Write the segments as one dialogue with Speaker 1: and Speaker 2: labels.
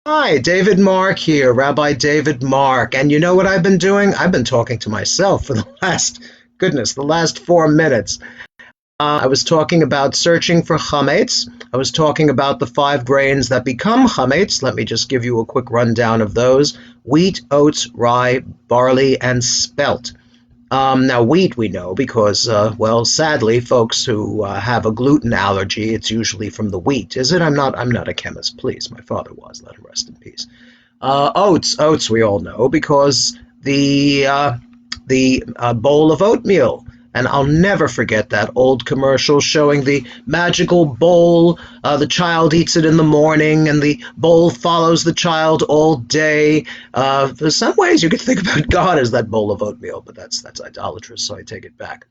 Speaker 1: Hi, David Mark here, Rabbi David Mark. And you know what I've been doing? I've been talking to myself for the last 4 minutes. I was talking about searching for chametz. I was talking about the five grains that become chametz. Let me just give you a quick rundown of those: wheat, oats, rye, barley, and spelt. Now, wheat we know because, well, sadly, folks who have a gluten allergy, it's usually from the wheat. Is it? I'm not a chemist, please. My father was. Let him rest in peace. Oats we all know because the bowl of oatmeal. And I'll never forget that old commercial showing the magical bowl. The child eats it in the morning, and the bowl follows the child all day. For some ways, you could think about God as that bowl of oatmeal, but that's idolatrous, so I take it back.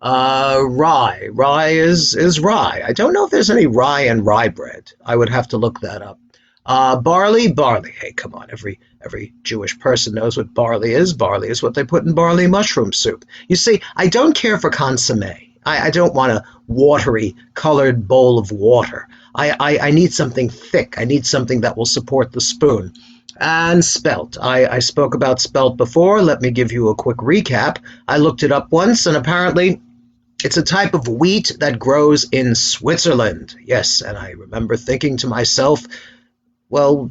Speaker 1: Rye is rye. I don't know if there's any rye in rye bread. I would have to look that up. Barley. Hey, come on, every Jewish person knows what barley is. Barley is what they put in barley mushroom soup. You see, I don't care for consommé. I don't want a watery, colored bowl of water. I need something thick. I need something that will support the spoon. And spelt. I spoke about spelt before. Let me give you a quick recap. I looked it up once, and apparently it's a type of wheat that grows in Switzerland. Yes, and I remember thinking to myself, well,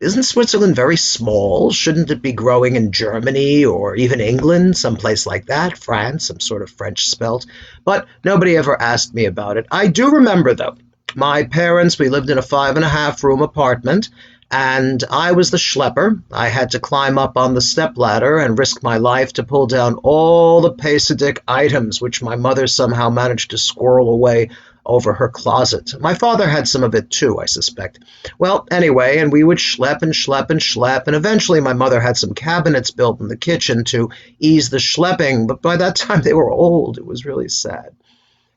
Speaker 1: isn't Switzerland very small? Shouldn't it be growing in Germany or even England, someplace like that? France, some sort of French spelt. But nobody ever asked me about it. I do remember, though, my parents, we lived in a 5.5 room apartment, and I was the schlepper. I had to climb up on the stepladder and risk my life to pull down all the Pesach items, which my mother somehow managed to squirrel away over her closet. My father had some of it too, I suspect. Well, anyway, and we would schlep and schlep and schlep, and eventually my mother had some cabinets built in the kitchen to ease the schlepping, but by that time they were old. It was really sad.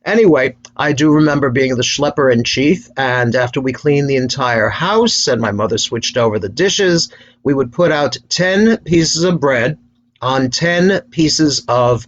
Speaker 1: Anyway, I do remember being the schlepper in chief, and after we cleaned the entire house and my mother switched over the dishes, we would put out 10 pieces of bread on 10 pieces of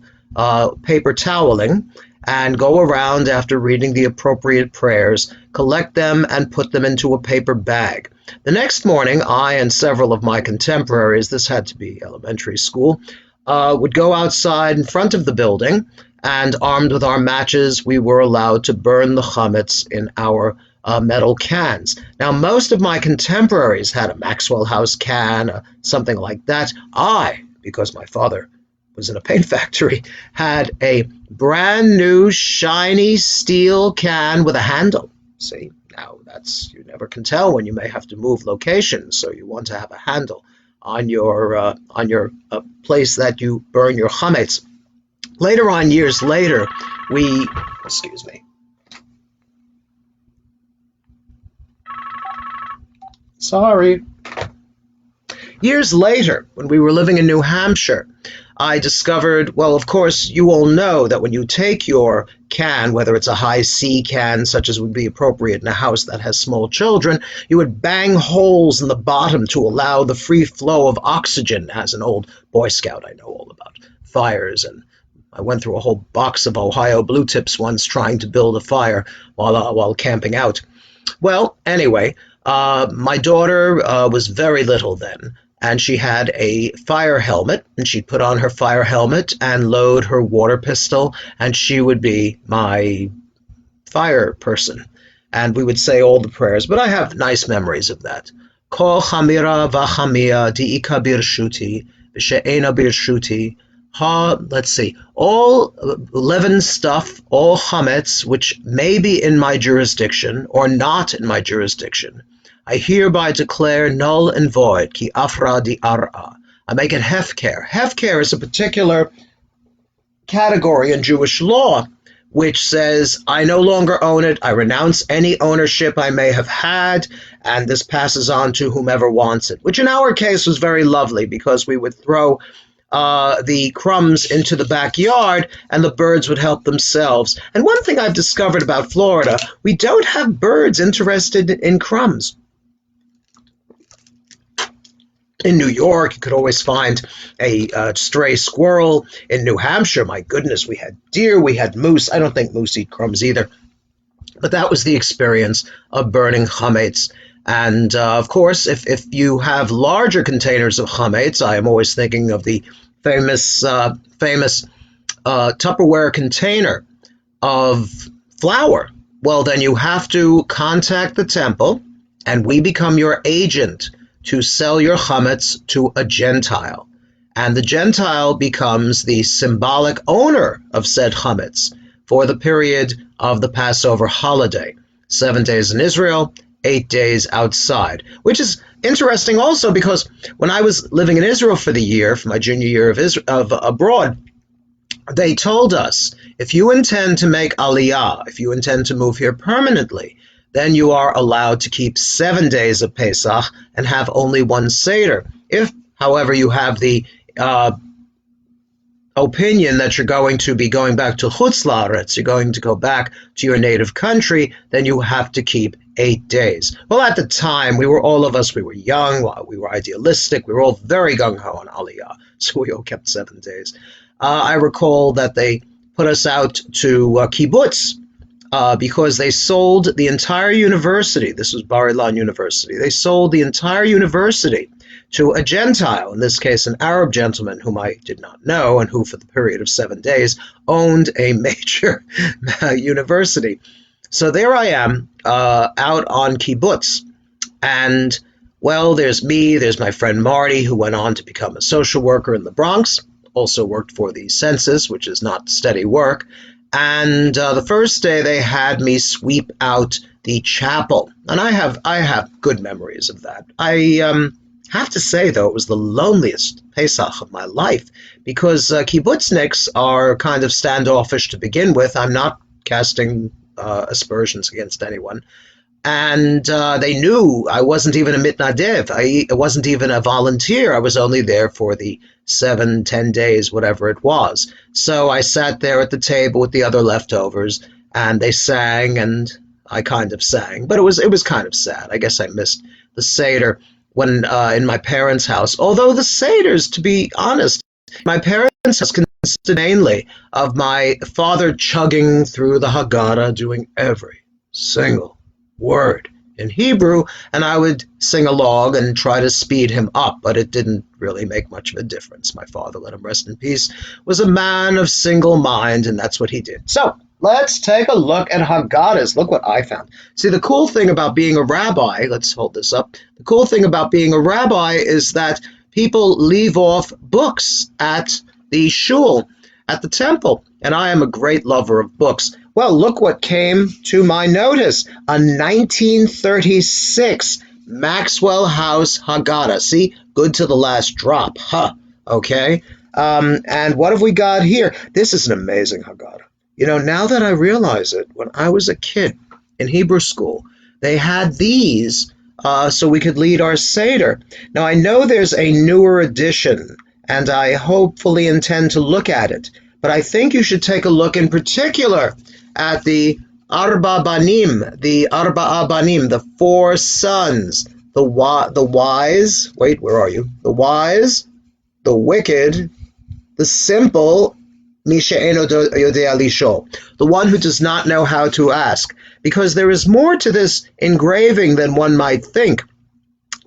Speaker 1: paper toweling and go around after reading the appropriate prayers, collect them, and put them into a paper bag. The next morning, I and several of my contemporaries, this had to be elementary school, would go outside in front of the building, and armed with our matches, we were allowed to burn the chametz in our metal cans. Now, most of my contemporaries had a Maxwell House can, something like that. Because my father was in a paint factory, had a brand new shiny steel can with a handle. See, now you never can tell when you may have to move locations, so you want to have a handle on your place that you burn your chametz. Later on, years later, excuse me. Sorry. Years later, when we were living in New Hampshire, I discovered, well, of course, you all know that when you take your can, whether it's a high C can, such as would be appropriate in a house that has small children, you would bang holes in the bottom to allow the free flow of oxygen. As an old Boy Scout, I know all about fires, and I went through a whole box of Ohio Blue Tips once trying to build a fire while camping out. Well, anyway, my daughter was very little then, and she had a fire helmet, and she'd put on her fire helmet and load her water pistol, and she would be my fire person. And we would say all the prayers, but I have nice memories of that. Kol chamira v'chamia di'ika birshuti v'she'ena birshuti. Let's see, all leavened stuff, all chametz, which may be in my jurisdiction or not in my jurisdiction, I hereby declare null and void, ki afra di ar'a. I make it hefker. Hefker is a particular category in Jewish law which says, I no longer own it, I renounce any ownership I may have had, and this passes on to whomever wants it, which in our case was very lovely because we would throw the crumbs into the backyard and the birds would help themselves. And one thing I've discovered about Florida, we don't have birds interested in crumbs. In New York, you could always find a stray squirrel. In New Hampshire, my goodness, we had deer, we had moose. I don't think moose eat crumbs either. But that was the experience of burning chametz. And of course, if you have larger containers of chametz, I am always thinking of the famous Tupperware container of flour. Well, then you have to contact the temple, and we become your agent to sell your chametz to a Gentile. And the Gentile becomes the symbolic owner of said chametz for the period of the Passover holiday. 7 days in Israel, 8 days outside, which is interesting also because when I was living in Israel for the year, for my junior year of abroad, they told us, if you intend to make aliyah, if you intend to move here permanently, then you are allowed to keep 7 days of Pesach and have only one Seder. If, however, you have the opinion that you're going to be going back to Chutz La'aretz, you're going to go back to your native country, then you have to keep 8 days. Well, at the time, we were young, we were idealistic, we were all very gung-ho on Aliyah, so we all kept 7 days. I recall that they put us out to kibbutz because they sold the entire university. This was Bar Ilan University. They sold the entire university to a Gentile, in this case an Arab gentleman whom I did not know and who for the period of 7 days owned a major university. So there I am out on kibbutz, and well, there's me, there's my friend Marty, who went on to become a social worker in the Bronx, also worked for the census, which is not steady work, and the first day they had me sweep out the chapel, and I have good memories of that. I have to say, though, it was the loneliest Pesach of my life, because kibbutzniks are kind of standoffish to begin with. I'm not casting aspersions against anyone. And they knew I wasn't even a mitnadev. I wasn't even a volunteer. I was only there for the 7-10 days, whatever it was. So I sat there at the table with the other leftovers, and they sang, and I kind of sang. But it was kind of sad. I guess I missed the Seder when in my parents' house. Although the Seders, to be honest, my parents' house consisted mainly of my father chugging through the Haggadah, doing every single word in Hebrew, and I would sing along and try to speed him up, but it didn't really make much of a difference. My father, let him rest in peace, was a man of single mind, and that's what he did. So let's take a look at Haggadahs. Look what I found. See, the cool thing about being a rabbi, let's hold this up. The cool thing about being a rabbi is that people leave off books at the shul, at the temple, and I am a great lover of books. Well, look what came to my notice, a 1936 Maxwell House Haggadah. See, good to the last drop, huh? Okay, and what have we got here? This is an amazing Haggadah. You know, now that I realize it, when I was a kid in Hebrew school, they had these so we could lead our Seder. Now, I know there's a newer edition, and I hopefully intend to look at it, but I think you should take a look in particular at the Arba Banim, the 4 sons, the wise, wait, where are you? The wise, the wicked, the simple, Mishe'eno Yodea Lishol, the one who does not know how to ask, because there is more to this engraving than one might think.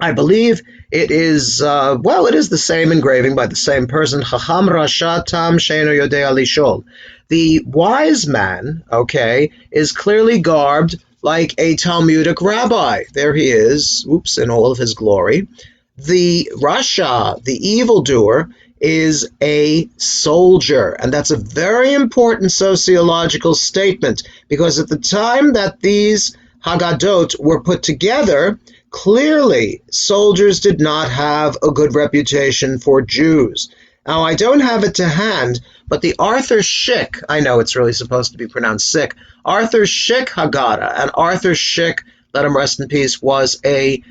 Speaker 1: I believe it is, it is the same engraving by the same person, Chacham Rasha Tam She'eno Yodea Lishol. The wise man, okay, is clearly garbed like a Talmudic rabbi. There he is, in all of his glory. The Rasha, the evildoer, is a soldier, and that's a very important sociological statement, because at the time that these Haggadot were put together, clearly soldiers did not have a good reputation for Jews. Now, I don't have it to hand, but the Arthur Szyk, I know it's really supposed to be pronounced sick, Arthur Szyk Haggadah, and Arthur Szyk, let him rest in peace, was a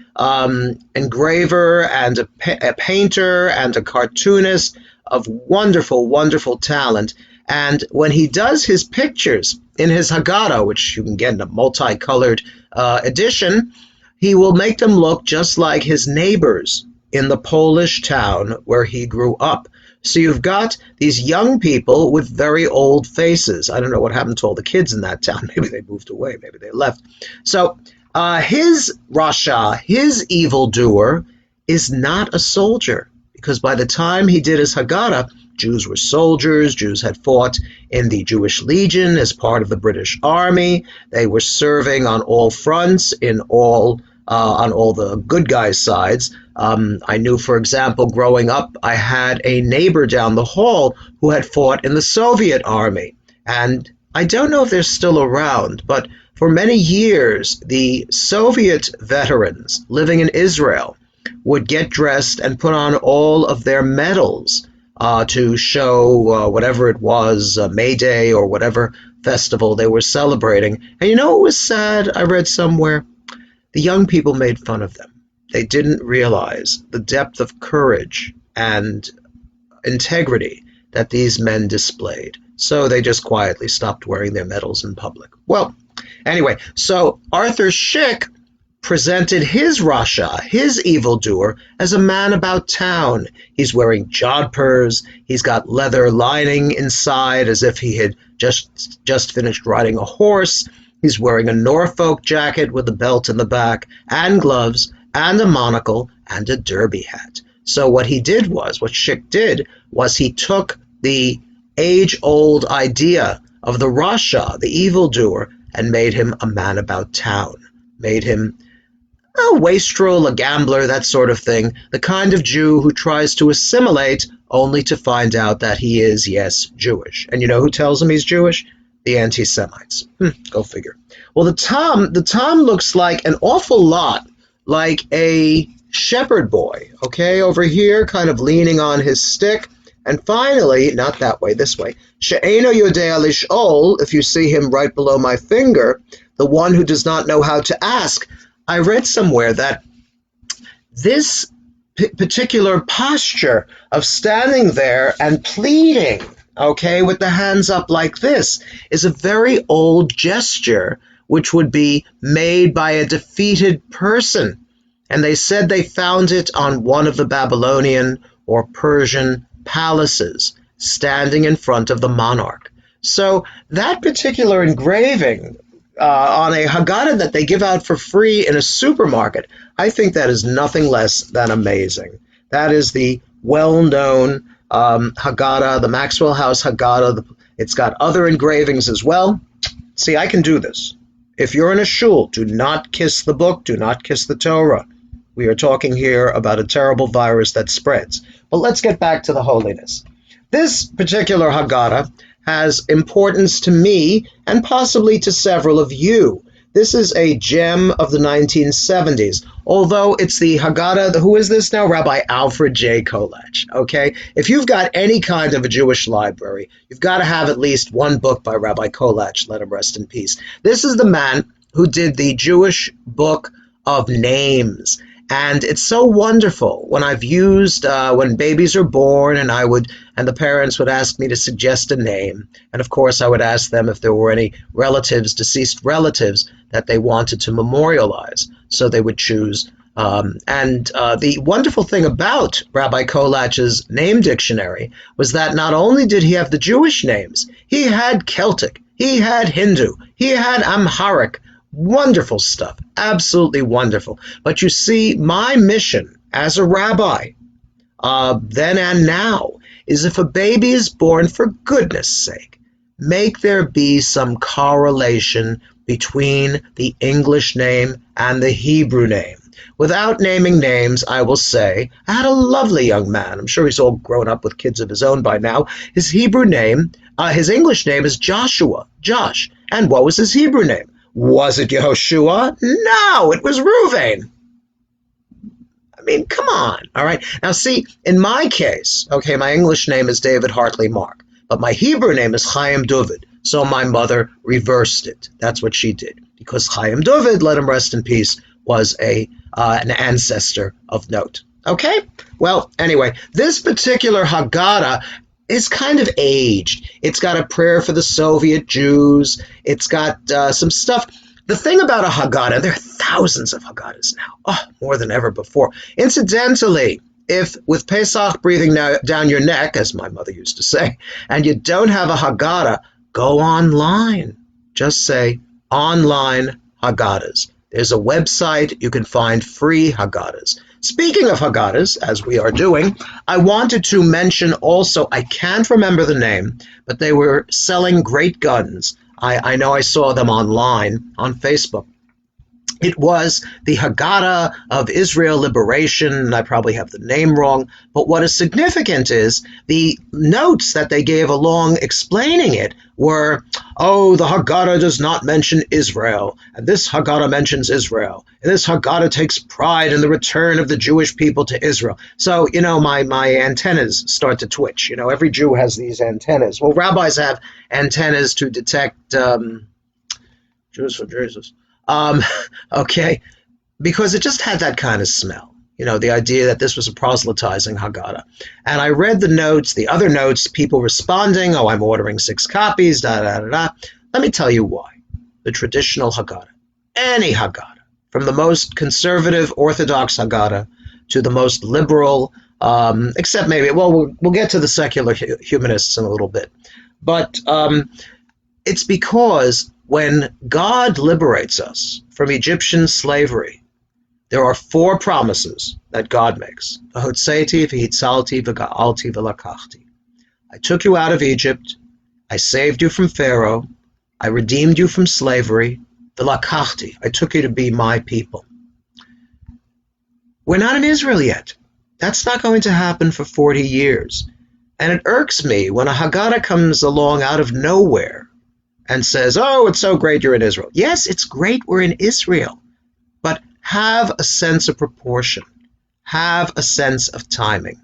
Speaker 1: engraver and a painter and a cartoonist of wonderful, wonderful talent. And when he does his pictures in his Haggadah, which you can get in a multicolored edition, he will make them look just like his neighbors in the Polish town where he grew up. So you've got these young people with very old faces. I don't know what happened to all the kids in that town. Maybe they moved away. Maybe they left. So His Rasha, his evildoer, is not a soldier, because by the time he did his Haggadah, Jews were soldiers. Jews had fought in the Jewish Legion as part of the British Army. They were serving on all fronts, on all the good guys' sides. I knew, for example, growing up, I had a neighbor down the hall who had fought in the Soviet Army. And I don't know if they're still around, but for many years, the Soviet veterans living in Israel would get dressed and put on all of their medals to show whatever it was, May Day or whatever festival they were celebrating. And you know what was sad? I read somewhere. The young people made fun of them. They didn't realize the depth of courage and integrity that these men displayed. So they just quietly stopped wearing their medals in public. Well, anyway, so Arthur Szyk presented his Rasha, his evildoer, as a man about town. He's wearing jodhpurs, he's got leather lining inside as if he had just finished riding a horse. He's wearing a Norfolk jacket with a belt in the back, and gloves, and a monocle, and a derby hat. So what Szyk did was he took the age-old idea of the Rasha, the evildoer, and made him a man about town. Made him a wastrel, a gambler, that sort of thing. The kind of Jew who tries to assimilate only to find out that he is, yes, Jewish. And you know who tells him he's Jewish? The anti-Semites. Go figure. Well, the Tom looks like an awful lot like a shepherd boy, okay? Over here, kind of leaning on his stick. And finally, not that way, this way, She'eno yodea lish'ol, if you see him right below my finger, the one who does not know how to ask. I read somewhere that this particular posture of standing there and pleading, okay, with the hands up like this, is a very old gesture which would be made by a defeated person. And they said they found it on one of the Babylonian or Persian palaces, standing in front of the monarch. So that particular engraving on a Haggadah that they give out for free in a supermarket, I think that is nothing less than amazing. That is the well-known Haggadah, the Maxwell House Haggadah. It's got other engravings as well. See, I can do this. If you're in a shul, do not kiss the book, do not kiss the Torah. We are talking here about a terrible virus that spreads. But let's get back to the holiness. This particular Haggadah has importance to me and possibly to several of you. This is a gem of the 1970s, although it's the Haggadah, who is this now? Rabbi Alfred J. Kolach, okay? If you've got any kind of a Jewish library, you've got to have at least one book by Rabbi Kolach, let him rest in peace. This is the man who did the Jewish book of names. And it's so wonderful when I've used, when babies are born and the parents would ask me to suggest a name. And of course I would ask them if there were any deceased relatives that they wanted to memorialize. So they would choose. The wonderful thing about Rabbi Kolach's name dictionary was that not only did he have the Jewish names, he had Celtic, he had Hindu, he had Amharic. Wonderful stuff, absolutely wonderful. But you see, my mission as a rabbi, then and now, is if a baby is born, for goodness sake, make there be some correlation between the English name and the Hebrew name. Without naming names, I will say, I had a lovely young man. I'm sure he's all grown up with kids of his own by now. His Hebrew name, his English name is Joshua, Josh. And what was his Hebrew name? Was it Yehoshua? No, it was Reuven. I mean, come on, all right? Now, see, in my case, okay, my English name is David Hartley Mark, but my Hebrew name is Chaim David, so my mother reversed it. That's what she did, because Chaim David, let him rest in peace, was an ancestor of note. Okay? Well, anyway, this particular Haggadah is kind of aged. It's got a prayer for the Soviet Jews. It's got some stuff. The thing about a Haggadah, there are thousands of Haggadahs now, more than ever before. Incidentally, if with Pesach breathing down your neck, as my mother used to say, and you don't have a Haggadah, go online. Just say online Haggadahs. There's a website. You can find free Haggadahs. Speaking of Haggadahs, as we are doing, I wanted to mention also, I can't remember the name, but they were selling great guns. I know I saw them online on Facebook. It was the Haggadah of Israel Liberation, and I probably have the name wrong, but what is significant is the notes that they gave along explaining it were, oh, the Haggadah does not mention Israel, and this Haggadah mentions Israel, and this Haggadah takes pride in the return of the Jewish people to Israel. So, my antennas start to twitch. Every Jew has these antennas. Well, rabbis have antennas to detect Jews for Jesus. Okay, because it just had that kind of smell, the idea that this was a proselytizing Haggadah. And I read the notes, the other notes, people responding, oh, I'm ordering 6 copies, da-da-da-da. Let me tell you why. The traditional Haggadah, any Haggadah, from the most conservative Orthodox Haggadah to the most liberal, except maybe, well, we'll get to the secular humanists in a little bit. But it's because when God liberates us from Egyptian slavery, there are 4 promises that God makes. V'hotzeti v'hitzalti v'ga'alti v'lakachti. I took you out of Egypt. I saved you from Pharaoh. I redeemed you from slavery. V'lakachti. I took you to be my people. We're not in Israel yet. That's not going to happen for 40 years. And it irks me when a Haggadah comes along out of nowhere and says, oh, it's so great you're in Israel. Yes, it's great we're in Israel, but have a sense of proportion. Have a sense of timing.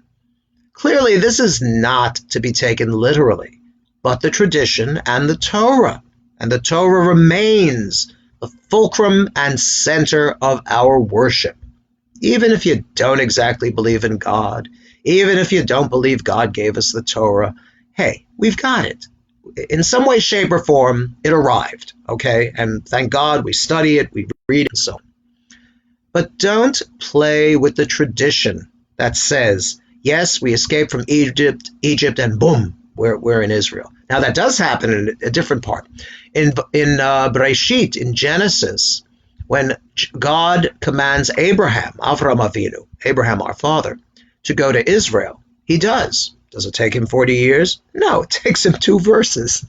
Speaker 1: Clearly, this is not to be taken literally, but the tradition and the Torah. And the Torah remains the fulcrum and center of our worship. Even if you don't exactly believe in God, even if you don't believe God gave us the Torah, hey, we've got it. In some way, shape, or form, it arrived, okay? And thank God we study it, we read it, and so on. But don't play with the tradition that says, yes, we escaped from Egypt, and boom, we're in Israel. Now, that does happen in a different part. In Bereshit, in Genesis, when God commands Abraham, Avram Avinu, Abraham our father, to go to Israel, he does. Does it take him 40 years? No, it takes him 2 verses.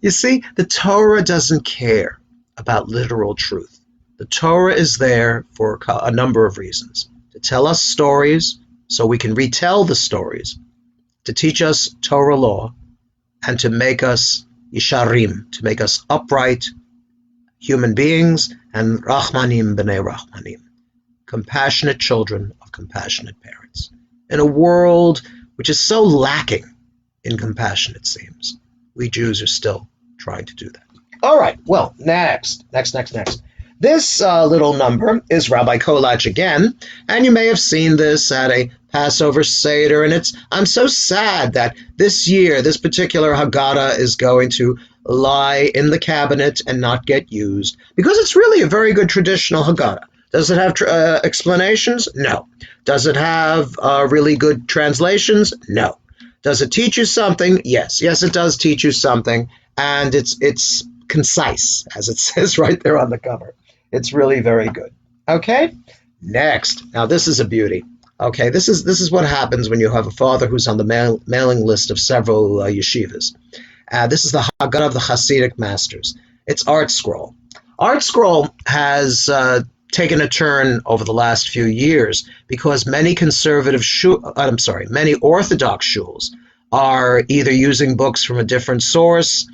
Speaker 1: You see, the Torah doesn't care about literal truth. The Torah is there for a number of reasons. To tell us stories so we can retell the stories, to teach us Torah law, and to make us Yisharim, to make us upright human beings, and Rachmanim b'nei Rachmanim, compassionate children of compassionate parents. In a world which is so lacking in compassion, it seems. We Jews are still trying to do that. All right, well, next. This little number is Rabbi Kolach again, and you may have seen this at a Passover Seder, and I'm so sad that this year, this particular Haggadah is going to lie in the cabinet and not get used, because it's really a very good traditional Haggadah. Does it have explanations? No. Does it have really good translations? No. Does it teach you something? Yes. Yes, it does teach you something, and it's concise, as it says right there on the cover. It's really very good. Okay? Next. Now, this is a beauty. Okay, this is what happens when you have a father who's on the mailing list of several yeshivas. This is the Haggadah of the Hasidic Masters. It's Art Scroll. Art Scroll has taken a turn over the last few years because many many Orthodox shuls are either using books from a different source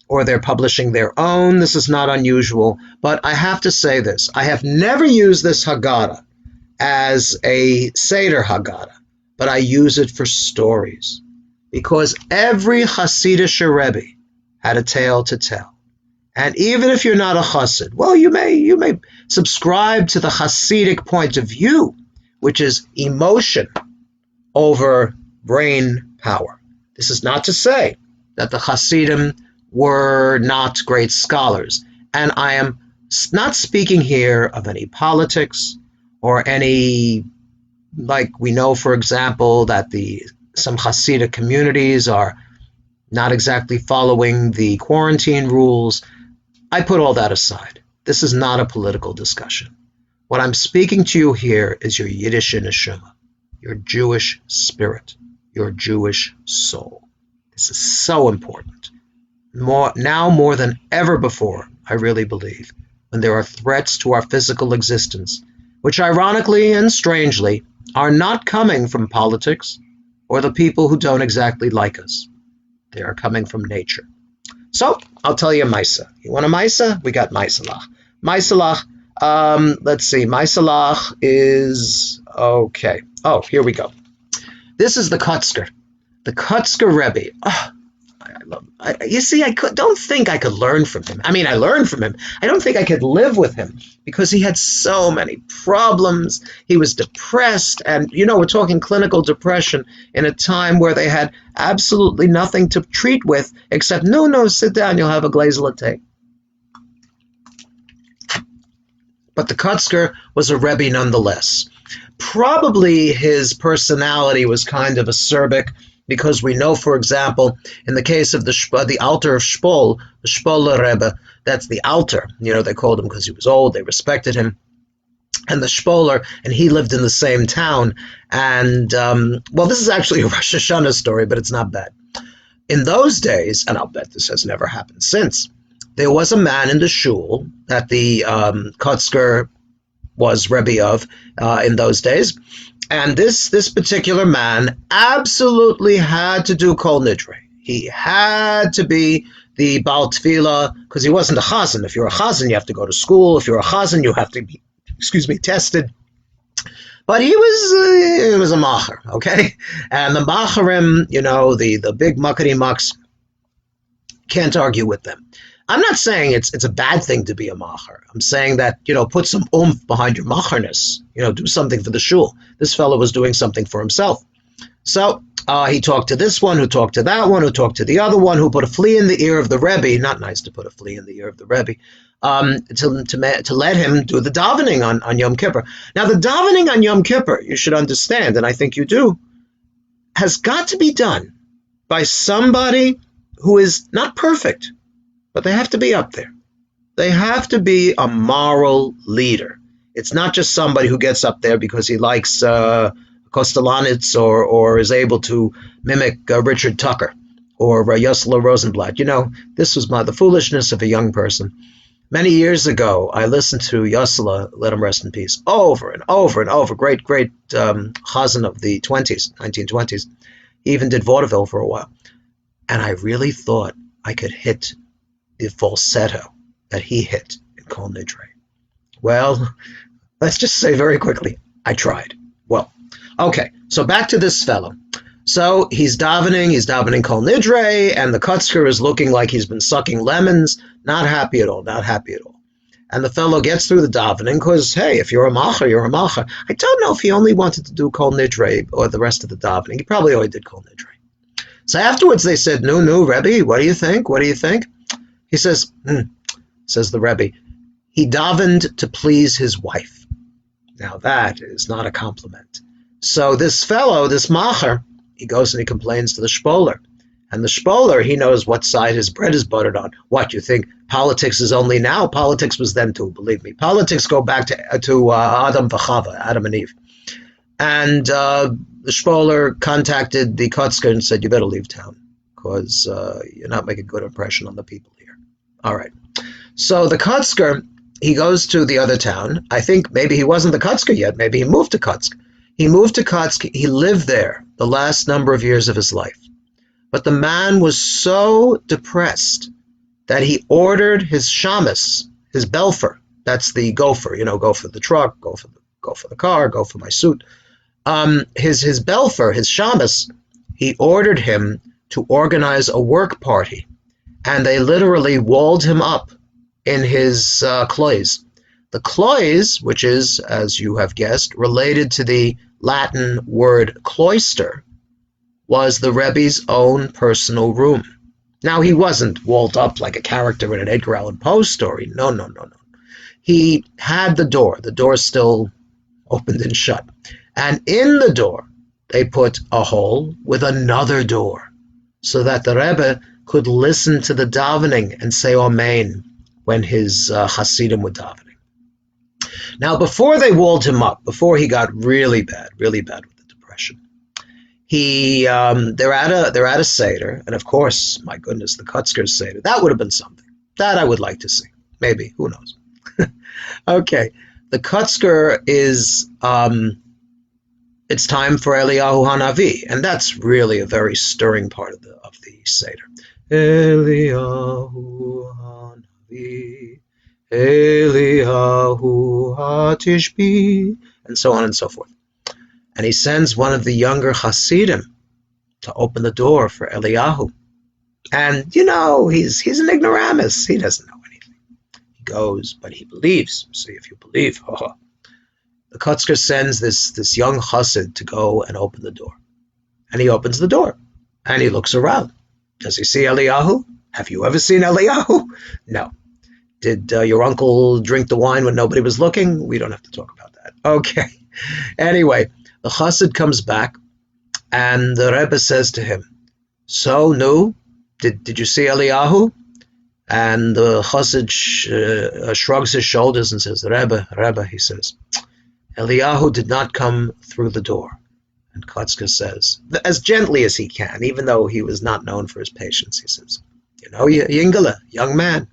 Speaker 1: or they're publishing their own. This is not unusual, but I have to say this. I have never used this Haggadah as a Seder Haggadah, but I use it for stories because every Hasidic Rebbe had a tale to tell. And even if you're not a Chassid, well, you may subscribe to the Hasidic point of view, which is emotion over brain power. This is not to say that the Hasidim were not great scholars. And I am not speaking here of any politics or any, like we know, for example, that some Hasidic communities are not exactly following the quarantine rules. I put all that aside. This is not a political discussion. What I'm speaking to you here is your Yiddish neshama, your Jewish spirit, your Jewish soul. This is so important. Now more than ever before, I really believe, when there are threats to our physical existence, which ironically and strangely are not coming from politics or the people who don't exactly like us. They are coming from nature. So, I'll tell you a Maisa. You want a Maisa? We got Maisalach. Maisalach, let's see. Maisalach is, okay. Oh, here we go. This is the Kotzker. The Kotzker Rebbe. Oh, I love him. You see, don't think I could learn from him. I mean, I learned from him. I don't think I could live with him because he had so many problems. He was depressed. And, we're talking clinical depression in a time where they had absolutely nothing to treat with except, no, sit down, you'll have a glaze latte. But the Kotzker was a Rebbe nonetheless. Probably his personality was kind of acerbic, because we know, for example, in the case of the Alter of Spol, the Spoler Rebbe, that's the Alter. They called him because he was old, they respected him. And the Spoler, and he lived in the same town. And, this is actually a Rosh Hashanah story, but it's not bad. In those days, and I'll bet this has never happened since, there was a man in the shul that the Kotzker was Rebbe of in those days. And this particular man absolutely had to do Kol Nidre. He had to be the Baal Tefillah, because he wasn't a Chazan. If you're a Chazan, you have to go to school. If you're a Chazan, you have to be, tested. But he was a Macher, okay? And the Macherim, the big muckety mucks, can't argue with them. I'm not saying it's a bad thing to be a macher. I'm saying that, put some oomph behind your macherness. Do something for the shul. This fellow was doing something for himself. So he talked to this one, who talked to that one, who talked to the other one, who put a flea in the ear of the Rebbe. Not nice to put a flea in the ear of the Rebbe. To let him do the davening on Yom Kippur. Now, the davening on Yom Kippur, you should understand, and I think you do, has got to be done by somebody who is not perfect, but they have to be up there. They have to be a moral leader. It's not just somebody who gets up there because he likes Kostelanitz or is able to mimic Richard Tucker or Yossele Rosenblatt. This was the foolishness of a young person. Many years ago, I listened to Yossele, let him rest in peace, over and over and over. Great chazan of the 1920s. He even did vaudeville for a while. And I really thought I could hit the falsetto that he hit in Kol Nidre. Well, let's just say very quickly, I tried. Well, okay, so back to this fellow. So he's davening Kol Nidre, and the Kotzker is looking like he's been sucking lemons, not happy at all. And the fellow gets through the davening because, hey, if you're a macher, you're a macher. I don't know if he only wanted to do Kol Nidre or the rest of the davening. He probably only did Kol Nidre. So afterwards they said, no, Rebbe, what do you think? He says, says the Rebbe, he davened to please his wife. Now that is not a compliment. So this fellow, this macher, he goes and he complains to the Spoler. And the Spoler, he knows what side his bread is buttered on. What, you think politics is only now? Politics was then too, believe me. Politics go back to Adam v'Chava, Adam and Eve. And the Spoler contacted the Kotzker and said, you better leave town because you're not making a good impression on the people here. All right. So the Kotzker, he goes to the other town. I think maybe he wasn't the Kotzker yet. Maybe he moved to Kotsk. He lived there the last number of years of his life. But the man was so depressed that he ordered his shamus, his belfer. That's the gopher, go for the truck, go for the car, go for my suit. His belfer, his shamus, he ordered him to organize a work party. And they literally walled him up in his clois. The clois, which is, as you have guessed, related to the Latin word cloister, was the Rebbe's own personal room. Now, he wasn't walled up like a character in an Edgar Allan Poe story. No. He had the door still opened and shut. And in the door, they put a hole with another door so that the Rebbe could listen to the davening and say Amen when his Hasidim were davening. Now, before they walled him up, before he got really bad with the depression, they're at a Seder, and of course, my goodness, the Kutzker's Seder. That would have been something. That I would like to see. Maybe, who knows? Okay, the Kutzker is it's time for Eliyahu Hanavi, and that's really a very stirring part of the Seder. Eliyahu Hanavi, Eliyahu Hatishbi, and so on and so forth. And he sends one of the younger Hasidim to open the door for Eliyahu. And, he's an ignoramus. He doesn't know anything. He goes, but he believes. See if you believe. The Kutzker sends this young Hasid to go and open the door. And he opens the door. And he looks around. Does he see Eliyahu? Have you ever seen Eliyahu? No. Did your uncle drink the wine when nobody was looking? We don't have to talk about that. Okay. Anyway, the Chassid comes back, and the Rebbe says to him, "So, no, did you see Eliyahu?" And the Chassid shrugs his shoulders and says, Rebbe, he says, "Eliyahu did not come through the door." And Kutzker says, as gently as he can, even though he was not known for his patience, he says, Yingele, young man,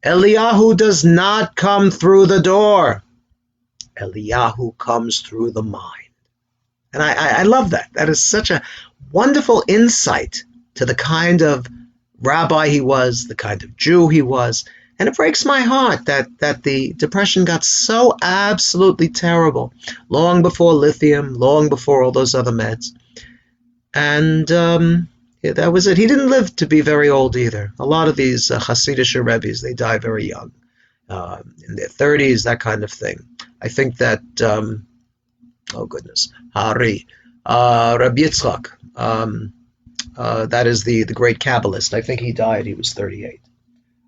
Speaker 1: Eliyahu does not come through the door. Eliyahu comes through the mind. And I love that. That is such a wonderful insight to the kind of rabbi he was, the kind of Jew he was. And it breaks my heart that the depression got so absolutely terrible long before lithium, long before all those other meds. And that was it. He didn't live to be very old either. A lot of these Hasidic Rebbes, they die very young, in their 30s, that kind of thing. I think that, Hartley, Rabbi Yitzchak, that is the great Kabbalist. I think he died, he was 38.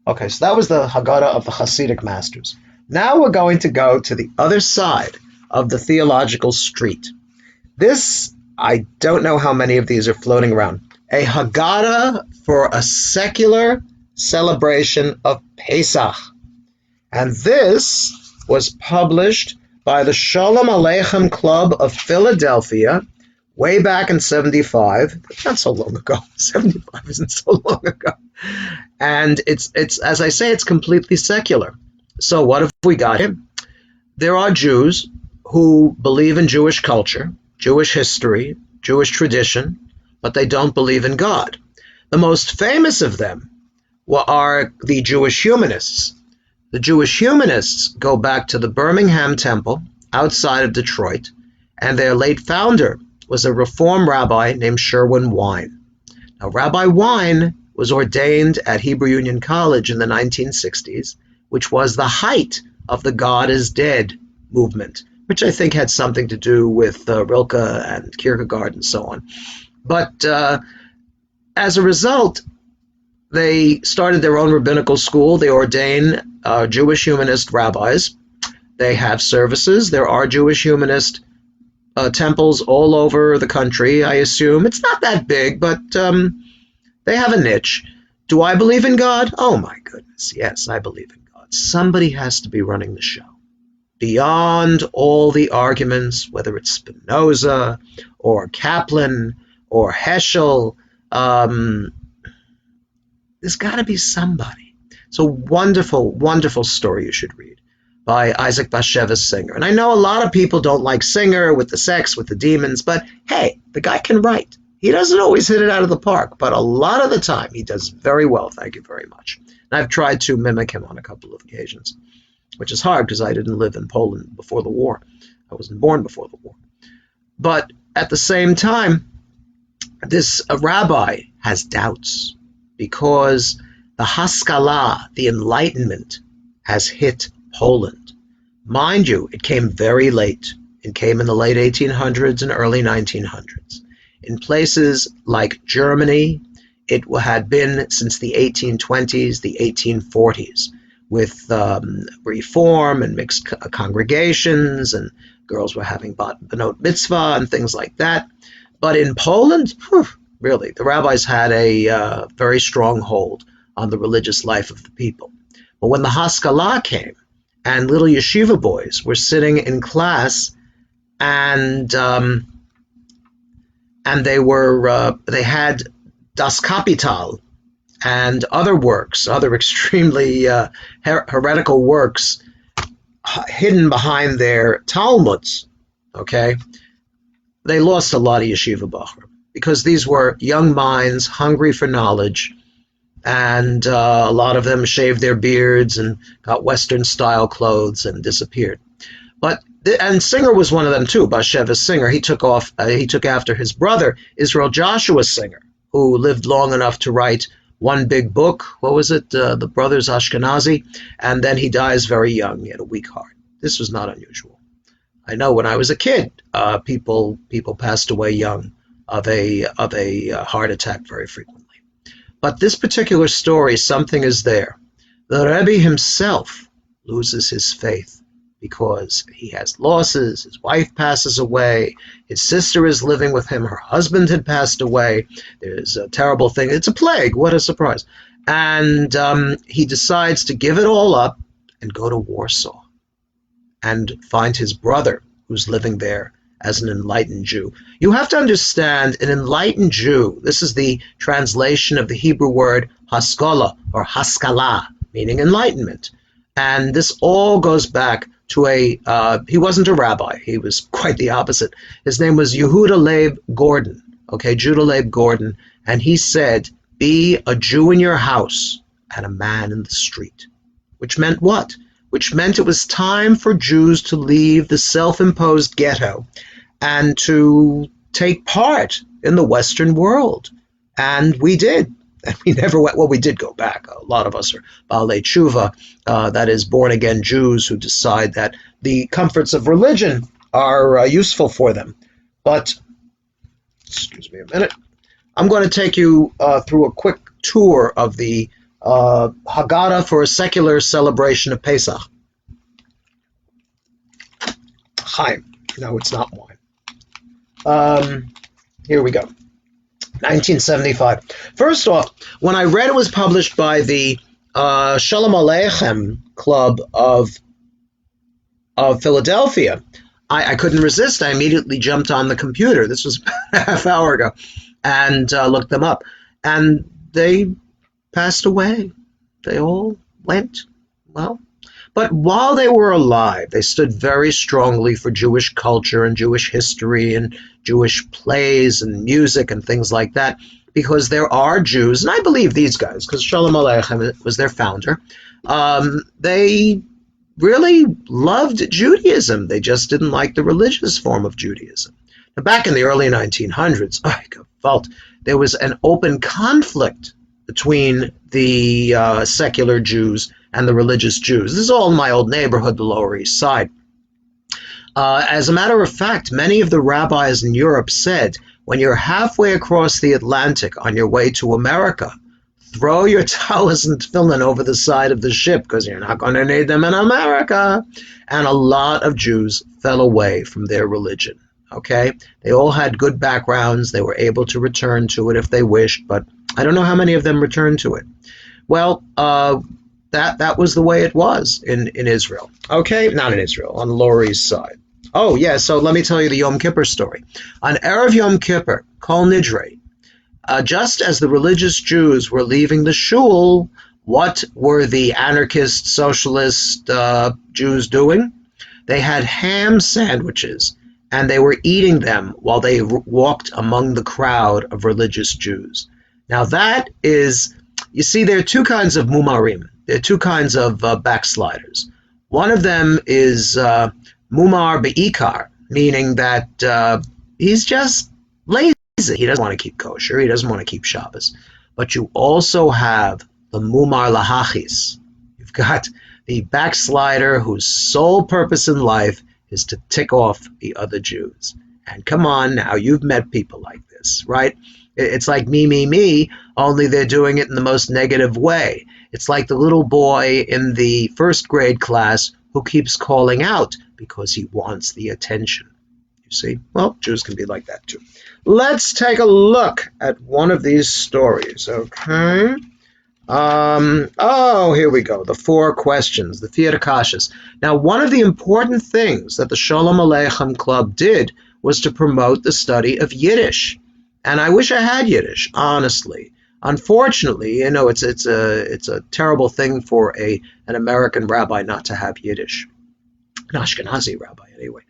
Speaker 1: Okay, so that was the Haggadah of the Hasidic masters. Now we're going to go to the other side of the theological street. This, I don't know how many of these are floating around. A Haggadah for a secular celebration of Pesach. And this was published by the Sholom Aleichem Club of Philadelphia way back in 75. Not so long ago. 75 isn't so long ago. And it's as I say, it's completely secular. So what have we got here? There are Jews who believe in Jewish culture, Jewish history, Jewish tradition, but they don't believe in God. The most famous of them are the Jewish humanists. The Jewish humanists go back to the Birmingham Temple outside of Detroit, and their late founder was a Reform rabbi named Sherwin Wine. Now, Rabbi Wine was ordained at Hebrew Union College in the 1960s, which was the height of the God is Dead movement, which I think had something to do with Rilke and Kierkegaard and so on. But as a result, they started their own rabbinical school. They ordain Jewish humanist rabbis. They have services. There are Jewish humanist temples all over the country, I assume. It's not that big, but they have a niche. Do I believe in God? Oh my goodness, yes, I believe in God. Somebody has to be running the show. Beyond all the arguments, whether it's Spinoza or Kaplan or Heschel, there's got to be somebody. It's a wonderful, wonderful story you should read by Isaac Bashevis Singer. And I know a lot of people don't like Singer with the sex, with the demons, but hey, the guy can write. He doesn't always hit it out of the park, but a lot of the time he does very well, thank you very much. And I've tried to mimic him on a couple of occasions, which is hard because I didn't live in Poland before the war. I wasn't born before the war. But at the same time, this rabbi has doubts because the Haskalah, the Enlightenment, has hit Poland. Mind you, it came very late. It came in the late 1800s and early 1900s. In places like Germany, it had been since the 1820s, the 1840s, with reform and mixed congregations, and girls were having benot mitzvah and things like that. But in Poland, really, the rabbis had a very strong hold on the religious life of the people. But when the Haskalah came, and little yeshiva boys were sitting in class, and they had Das Kapital and other works, other extremely heretical works, hidden behind their Talmuds. Okay, they lost a lot of yeshiva bachur because these were young minds hungry for knowledge, and a lot of them shaved their beards and got Western style clothes and disappeared. And Singer was one of them too. Basheva Singer. He took after his brother Israel Joshua Singer, who lived long enough to write one big book. What was it? The Brothers Ashkenazi. And then he dies very young. He had a weak heart. This was not unusual. I know when I was a kid, people passed away young of a heart attack very frequently. But this particular story, something is there. The Rebbe himself loses his faith because he has losses. His wife passes away. His sister is living with him. Her husband had passed away. There's a terrible thing. It's a plague. What a surprise. And he decides to give it all up and go to Warsaw and find his brother who's living there as an enlightened Jew. You have to understand, an enlightened Jew, this is the translation of the Hebrew word haskalah or haskalah, meaning enlightenment. And this all goes back to he wasn't a rabbi. He was quite the opposite. His name was Yehuda Leib Gordon, Judah Leib Gordon. And he said, be a Jew in your house and a man in the street. Which meant what? Which meant it was time for Jews to leave the self-imposed ghetto and to take part in the Western world. And we did. And we never went, well, we did go back. A lot of us are Baalei Tshuva, that is born-again Jews who decide that the comforts of religion are useful for them. But, excuse me a minute, I'm going to take you through a quick tour of the Haggadah for a secular celebration of Pesach. Chaim. No, it's not wine. Here we go. 1975. First off, when I read it was published by the Sholom Aleichem Club of Philadelphia, I couldn't resist. I immediately jumped on the computer. This was about a half hour ago, and looked them up. And they passed away. They all went. Well, but while they were alive, they stood very strongly for Jewish culture and Jewish history and Jewish plays and music and things like that, because there are Jews, and I believe these guys, because Sholom Aleichem was their founder, they really loved Judaism. They just didn't like the religious form of Judaism. Now, back in the early 1900s, there was an open conflict between the secular Jews and the religious Jews. This is all in my old neighborhood, the Lower East Side. As a matter of fact, many of the rabbis in Europe said, when you're halfway across the Atlantic on your way to America, throw your talis and tefillin over the side of the ship because you're not going to need them in America. And a lot of Jews fell away from their religion. Okay? They all had good backgrounds. They were able to return to it if they wished, but I don't know how many of them returned to it. Well, that was the way it was in Israel. Okay? Not in Israel, on the Lower East Side. Oh, yeah, so let me tell you the Yom Kippur story. On Erev Yom Kippur, Kol Nidre, just as the religious Jews were leaving the shul, what were the anarchist, socialist Jews doing? They had ham sandwiches, and they were eating them while they walked among the crowd of religious Jews. Now that is, you see, there are two kinds of mumarim. There are two kinds of backsliders. One of them is mumar be'ikar, meaning that he's just lazy. He doesn't want to keep kosher. He doesn't want to keep Shabbos. But you also have the mumar lahachis. You've got the backslider whose sole purpose in life is to tick off the other Jews. And come on now, you've met people like this, right? It's like me, only they're doing it in the most negative way. It's like the little boy in the first grade class who keeps calling out because he wants the attention. You see? Well, Jews can be like that too. Let's take a look at one of these stories, okay? Here we go. The 4 questions, the vier kashas. Now, one of the important things that the Sholom Aleichem Club did was to promote the study of Yiddish. And I wish I had Yiddish, honestly. Unfortunately, it's a terrible thing for an American rabbi not to have Yiddish, an Ashkenazi rabbi anyway.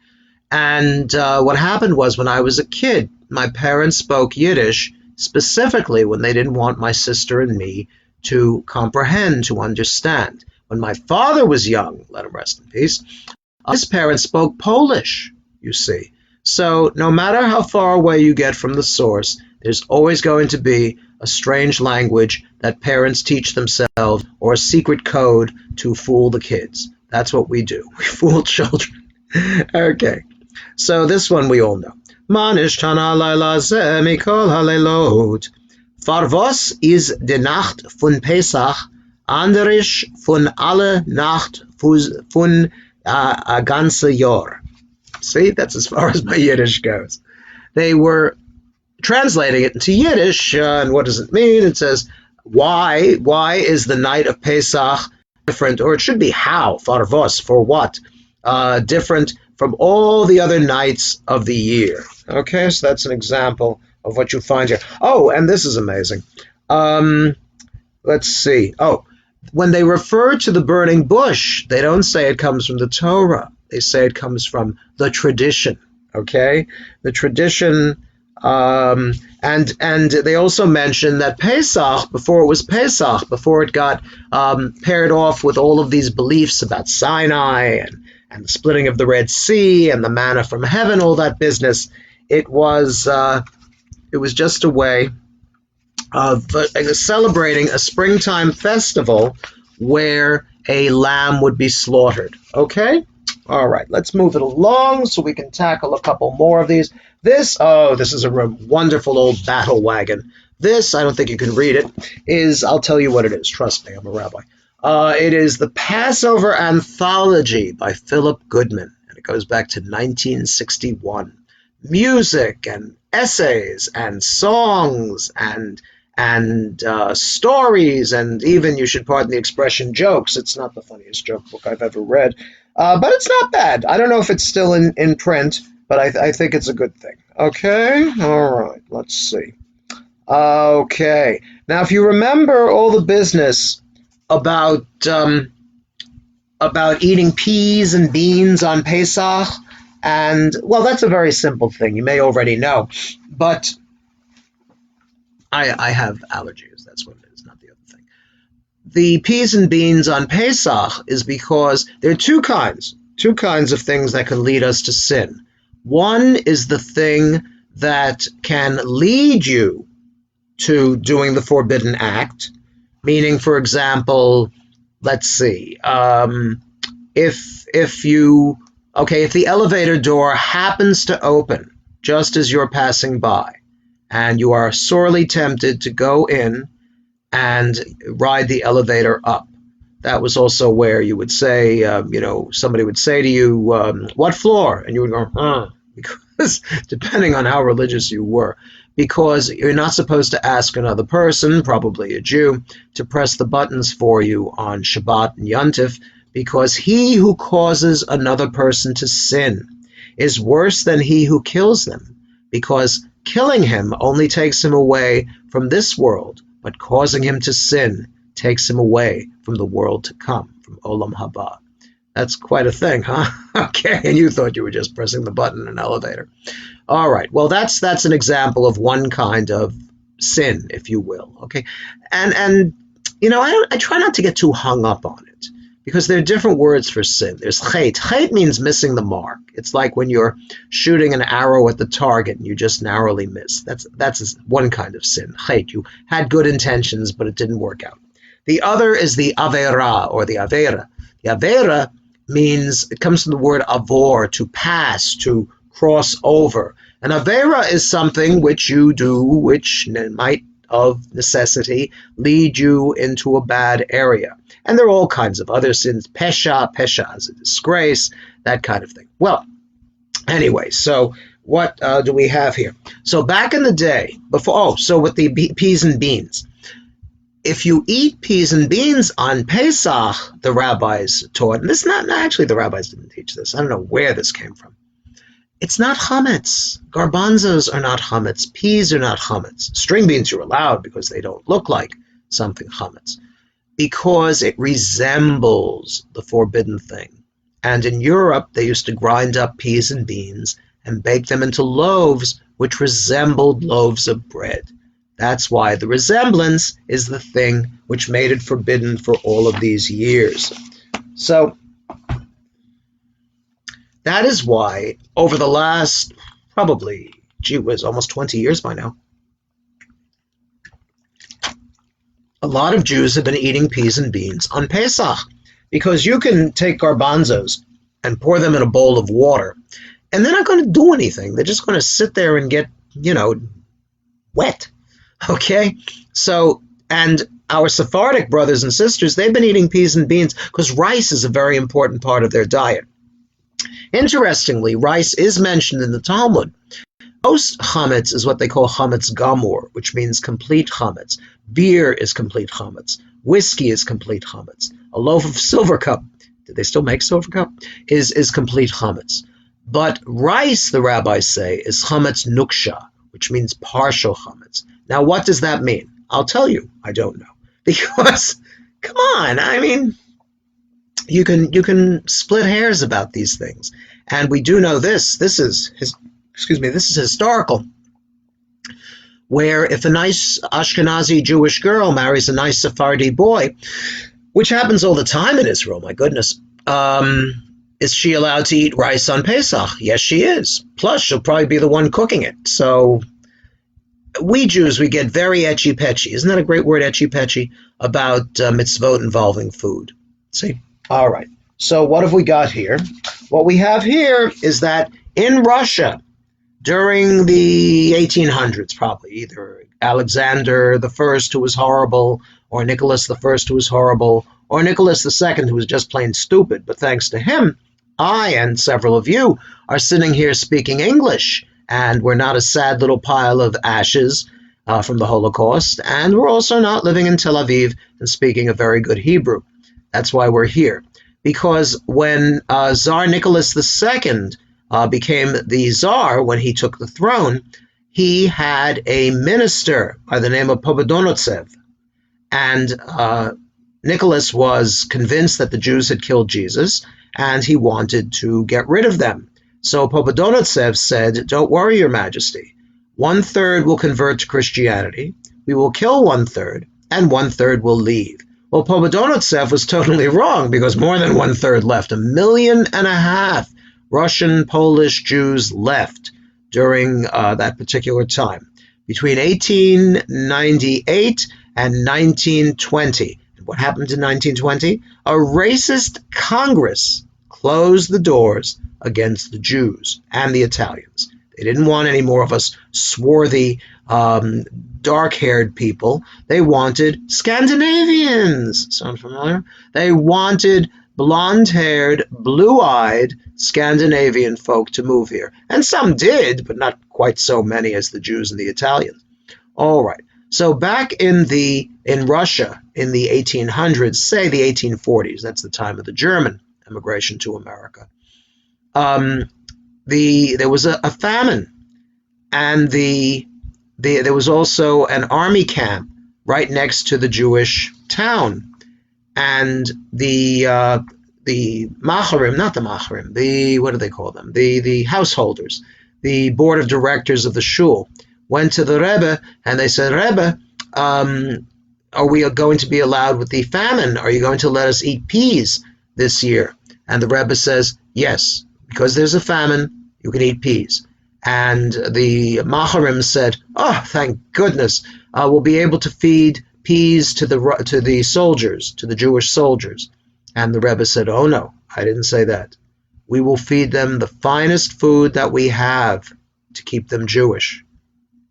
Speaker 1: And what happened was, when I was a kid, my parents spoke Yiddish specifically when they didn't want my sister and me to comprehend, to understand. When my father was young, let him rest in peace, his parents spoke Polish, you see. So no matter how far away you get from the source, there's always going to be a strange language that parents teach themselves, or a secret code to fool the kids. That's what we do. We fool children. Okay. So this one we all know. Man ishtana laila ze mikol halelot. Farvos is de Nacht von Pesach anders von alle Nacht von a ganze Jahr. See, that's as far as my Yiddish goes. They were translating it into Yiddish, and what does it mean? It says, why is the night of Pesach different, or it should be how, farvos, for what, different from all the other nights of the year. Okay, so that's an example of what you find here. Oh, and this is amazing. Let's see. Oh, when they refer to the burning bush, they don't say it comes from the Torah. They say it comes from the tradition. Okay, the tradition. And they also mention that Pesach, before it was Pesach, before it got paired off with all of these beliefs about Sinai and the splitting of the Red Sea and the manna from heaven, all that business, it was just a way of celebrating a springtime festival where a lamb would be slaughtered. Okay? All right, let's move it along so we can tackle a couple more of these. This is a wonderful old battle wagon. This, I don't think you can read it, I'll tell you what it is. Trust me, I'm a rabbi. It is the Passover Anthology by Philip Goodman, and it goes back to 1961. Music and essays and songs and stories, and even, you should pardon the expression, jokes. It's not the funniest joke book I've ever read, but it's not bad. I don't know if it's still in print, but I think it's a good thing. Okay? All right, let's see. Okay. Now, if you remember all the business about eating peas and beans on Pesach, and, well, that's a very simple thing. You may already know, but I have allergies. That's what it is, not the other thing. The peas and beans on Pesach is because there are two kinds of things that can lead us to sin. One is the thing that can lead you to doing the forbidden act, meaning, for example, let's see, if the elevator door happens to open just as you're passing by, and you are sorely tempted to go in and ride the elevator up. That was also where you would say, somebody would say to you, what floor? And you would go, because depending on how religious you were, because you're not supposed to ask another person, probably a Jew, to press the buttons for you on Shabbat and Yontif, because he who causes another person to sin is worse than he who kills them, because killing him only takes him away from this world, but causing him to sin takes him away from the world to come, from Olam Haba. That's quite a thing, huh? Okay, and you thought you were just pressing the button in an elevator. All right, well, that's an example of one kind of sin, if you will, okay? And I try not to get too hung up on it, because there are different words for sin. There's chet. Chet means missing the mark. It's like when you're shooting an arrow at the target and you just narrowly miss. That's one kind of sin. Chet. You had good intentions, but it didn't work out. The other is the avera, or the avera. The avera means, it comes from the word avor, to pass, to cross over. An avera is something which you do, which might, of necessity, lead you into a bad area. And there are all kinds of other sins. Pesha is a disgrace, that kind of thing. Well, anyway, so what do we have here? So back in the day, so with the peas and beans, if you eat peas and beans on Pesach, the rabbis taught, and this is not actually the rabbis didn't teach this. I don't know where this came from. It's not chametz. Garbanzos are not chametz. Peas are not chametz. String beans you're allowed because they don't look like something chametz, because it resembles the forbidden thing. And in Europe, they used to grind up peas and beans and bake them into loaves which resembled loaves of bread. That's why the resemblance is the thing which made it forbidden for all of these years. So that is why over the last probably, almost 20 years by now, a lot of Jews have been eating peas and beans on Pesach, because you can take garbanzos and pour them in a bowl of water, and they're not going to do anything. They're just going to sit there and get, wet. Okay? So, and our Sephardic brothers and sisters, they've been eating peas and beans because rice is a very important part of their diet. Interestingly, rice is mentioned in the Talmud. Most chametz is what they call chametz gamur, which means complete chametz. Beer is complete chametz. Whiskey is complete chametz. A loaf of silver cup, did they still make silver cup, is complete chametz. But rice, the rabbis say, is chametz nuksha, which means partial chametz. Now, what does that mean? I'll tell you, I don't know. Because, come on, I mean, you can split hairs about these things. And we do know this. This is historical. Where if a nice Ashkenazi Jewish girl marries a nice Sephardi boy, which happens all the time in Israel, my goodness, is she allowed to eat rice on Pesach? Yes, she is. Plus, she'll probably be the one cooking it. So we Jews, we get very etchy-petchy. Isn't that a great word, etchy-petchy, about mitzvot involving food? See? All right. So what have we got here? What we have here is that in Russia, during the 1800s, probably, either Alexander I, who was horrible, or Nicholas I, who was horrible, or Nicholas II, who was just plain stupid. But thanks to him, I and several of you are sitting here speaking English, and we're not a sad little pile of ashes from the Holocaust, and we're also not living in Tel Aviv and speaking a very good Hebrew. That's why we're here. Because when Tsar Nicholas II became the Tsar, when he took the throne, he had a minister by the name of Pobedonotsev. And Nicholas was convinced that the Jews had killed Jesus, and he wanted to get rid of them. So Pobedonotsev said, "Don't worry, Your Majesty. 1/3 will convert to Christianity. We will kill 1/3, and 1/3 will leave." Well, Pobedonotsev was totally wrong, because more than 1/3 left. 1.5 million Russian Polish Jews left during that particular time, between 1898 and 1920. And what happened in 1920? A racist Congress closed the doors against the Jews and the Italians. They didn't want any more of us swarthy, dark-haired people. They wanted Scandinavians. Sound familiar? They wanted blonde-haired, blue-eyed Scandinavian folk to move here. And some did, but not quite so many as the Jews and the Italians. All right. So back in Russia in the 1800s, say the 1840s, that's the time of the German immigration to America, there was a famine, and there was also an army camp right next to the Jewish town, and the macharim, not the macharim, what do they call them? The householders, the board of directors of the shul, went to the Rebbe and they said, "Rebbe, are we going to be allowed with the famine? Are you going to let us eat peas this year?" And the Rebbe says, "Yes, because there's a famine, you can eat peas." And the macharim said, "Oh, thank goodness, we'll be able to feed peas to the soldiers, to the Jewish soldiers." And the Rebbe said, "Oh no, I didn't say that. We will feed them the finest food that we have to keep them Jewish.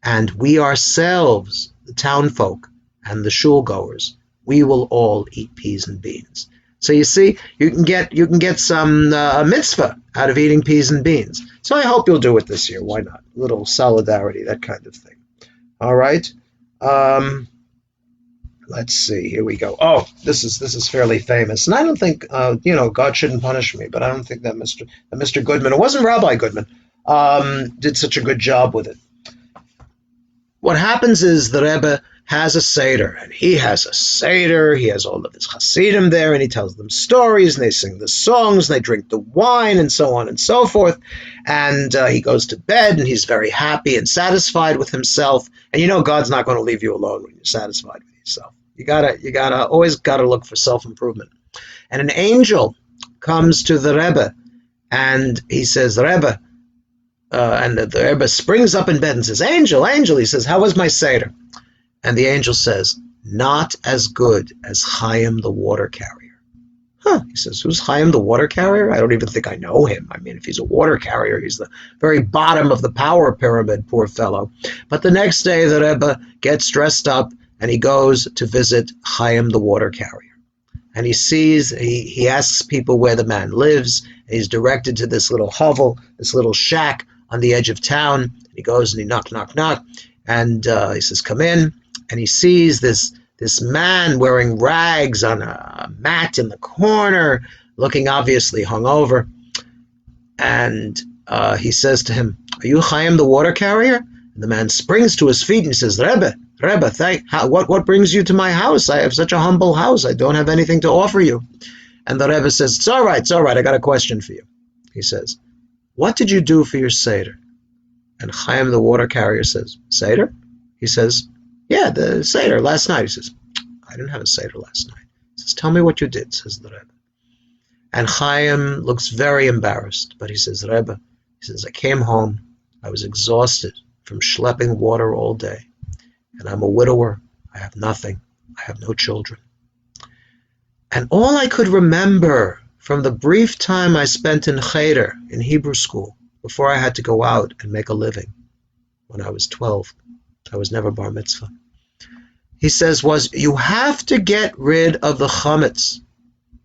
Speaker 1: And we ourselves, the townfolk and the shul goers, we will all eat peas and beans." So you see, you can get some mitzvah out of eating peas and beans. So I hope you'll do it this year. Why not? A little solidarity, that kind of thing. All right. Let's see. Here we go. Oh, this is fairly famous, and I don't think God shouldn't punish me, but I don't think that Mr. Goodman, it wasn't Rabbi Goodman, did such a good job with it. What happens is the Rebbe has a Seder, and he has a Seder. He has all of his Hasidim there, and he tells them stories, and they sing the songs, and they drink the wine, and so on and so forth. And he goes to bed, and he's very happy and satisfied with himself. And God's not going to leave you alone when you're satisfied with yourself. You gotta always gotta look for self-improvement. And an angel comes to the Rebbe, and he says, Rebbe, and the Rebbe springs up in bed and says, Angel, Angel, he says, how was my Seder? And the angel says, not as good as Chaim the water carrier. He says, who's Chaim the water carrier? I don't even think I know him. I mean, if he's a water carrier, he's the very bottom of the power pyramid, poor fellow. But the next day, the Rebbe gets dressed up and he goes to visit Chaim the water carrier. And he asks people where the man lives, and he's directed to this little hovel, this little shack on the edge of town. He goes and he knock, knock, knock, and he says, come in. And he sees this man wearing rags on a mat in the corner, looking obviously hungover. And he says to him, are you Chaim the water carrier? And the man springs to his feet and he says, Rebbe, what brings you to my house? I have such a humble house. I don't have anything to offer you. And the Rebbe says, it's all right. I got a question for you. He says, what did you do for your Seder? And Chaim the water carrier says, Seder? He says, yeah, the Seder last night. He says, I didn't have a Seder last night. He says, tell me what you did, says the Rebbe. And Chaim looks very embarrassed, but he says, Rebbe, he says, I came home. I was exhausted from schlepping water all day. And I'm a widower. I have nothing. I have no children. And all I could remember from the brief time I spent in Cheder, in Hebrew school, before I had to go out and make a living when I was 12, I was never bar mitzvah. He says, was you have to get rid of the chametz.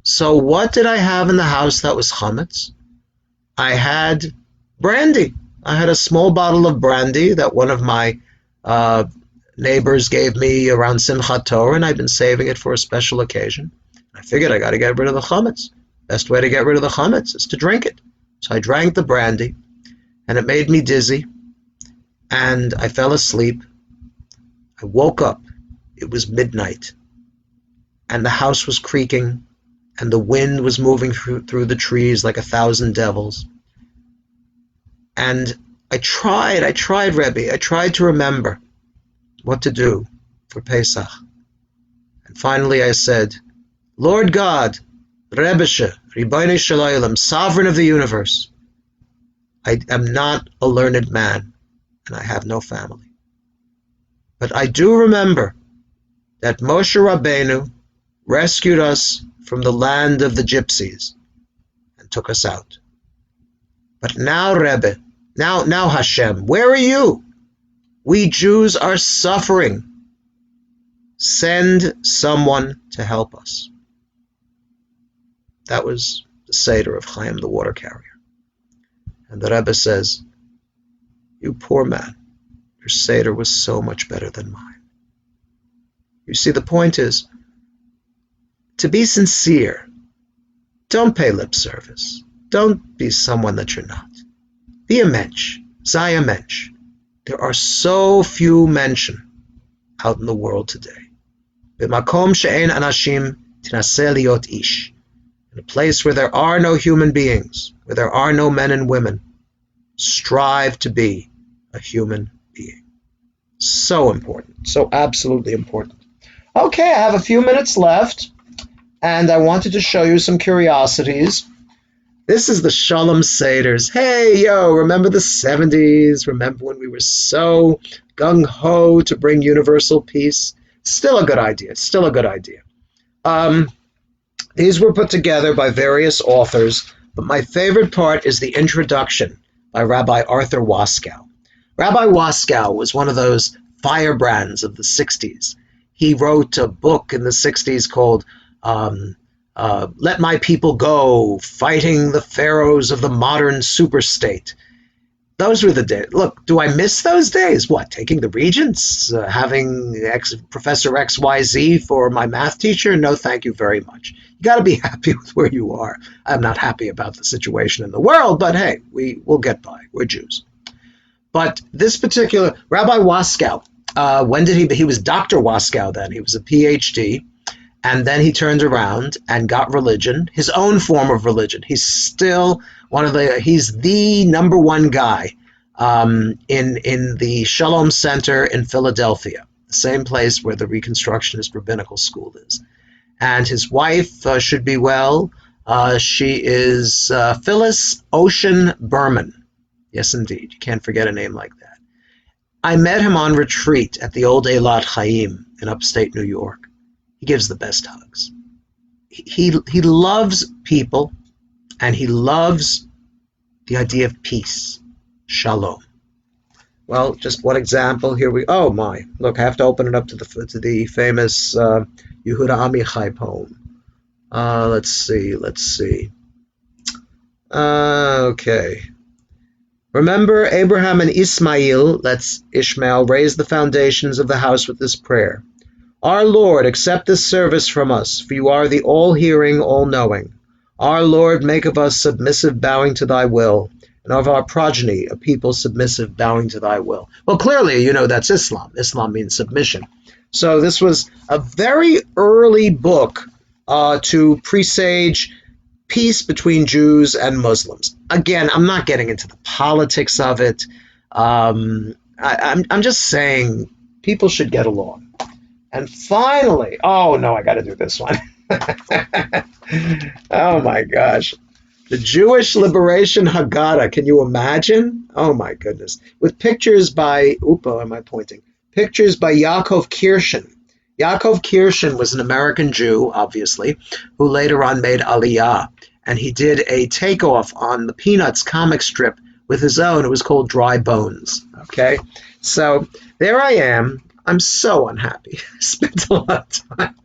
Speaker 1: So what did I have in the house that was chametz? I had brandy. I had a small bottle of brandy that one of my neighbors gave me around Simchat Torah, and I've been saving it for a special occasion. I figured I got to get rid of the chametz. Best way to get rid of the chametz is to drink it. So I drank the brandy, and it made me dizzy, and I fell asleep. I woke up. It was midnight, and the house was creaking, and the wind was moving through the trees like 1,000 devils. And I tried, Rebbe, I tried to remember what to do for Pesach. And finally I said, Lord God, Rebbeinu Shalom, sovereign of the universe, I am not a learned man, and I have no family. But I do remember that Moshe Rabbeinu rescued us from the land of the gypsies and took us out. But now, Rebbe, now Hashem, where are you? We Jews are suffering. Send someone to help us. That was the Seder of Chaim the water carrier. And the Rebbe says, you poor man, your Seder was so much better than mine. You see, the point is, to be sincere, don't pay lip service. Don't be someone that you're not. Be a mensch. Sei a mensch. There are so few mention out in the world today. B'makom she'en anashim tinaseh liot ish. In a place where there are no human beings, where there are no men and women, strive to be a human being. So important. So absolutely important. Okay, I have a few minutes left, and I wanted to show you some curiosities. This is the Sholom Seders. Hey, remember the 70s? Remember when we were so gung-ho to bring universal peace? Still a good idea. These were put together by various authors, but my favorite part is the introduction by Rabbi Arthur Waskow. Rabbi Waskow was one of those firebrands of the 60s. He wrote a book in the 60s called Let My People Go, Fighting the Pharaohs of the Modern Superstate. Those were the days. Look, do I miss those days? What, taking the regents, having Professor XYZ for my math teacher? No, thank you very much. You got to be happy with where you are. I'm not happy about the situation in the world, but hey, we'll get by. We're Jews. But this particular Rabbi Waskow, when did he was Dr. Waskow then. He was a PhD. And then he turned around and got religion, his own form of religion. He's still he's the number one guy in the Sholom Center in Philadelphia, the same place where the Reconstructionist Rabbinical School is. And his wife should be well. She is Phyllis Ocean Berman. Yes, indeed. You can't forget a name like that. I met him on retreat at the old Eilat Chaim in upstate New York. He gives the best hugs. He loves people, and he loves the idea of peace. Shalom. Well, just one example. Here oh my! Look, I have to open it up to the famous Yehuda Amichai poem. Let's see. Okay. Remember Abraham and Ismail. That's Ishmael. Raised the foundations of the house with this prayer. Our Lord, accept this service from us, for you are the all-hearing, all-knowing. Our Lord, make of us submissive, bowing to thy will, and of our progeny a people submissive, bowing to thy will. Well, clearly, you know that's Islam. Islam means submission. So this was a very early book to presage peace between Jews and Muslims. Again, I'm not getting into the politics of it. I'm just saying people should get along. And finally, oh no, I got to do this one. Oh my gosh. The Jewish Liberation Haggadah. Can you imagine? Oh my goodness. With pictures by, am I pointing? Pictures by Yaakov Kirschen. Yaakov Kirschen was an American Jew, obviously, who later on made Aliyah. And he did a takeoff on the Peanuts comic strip with his own. It was called Dry Bones. Okay? So there I am. I'm so unhappy. I spent a lot of time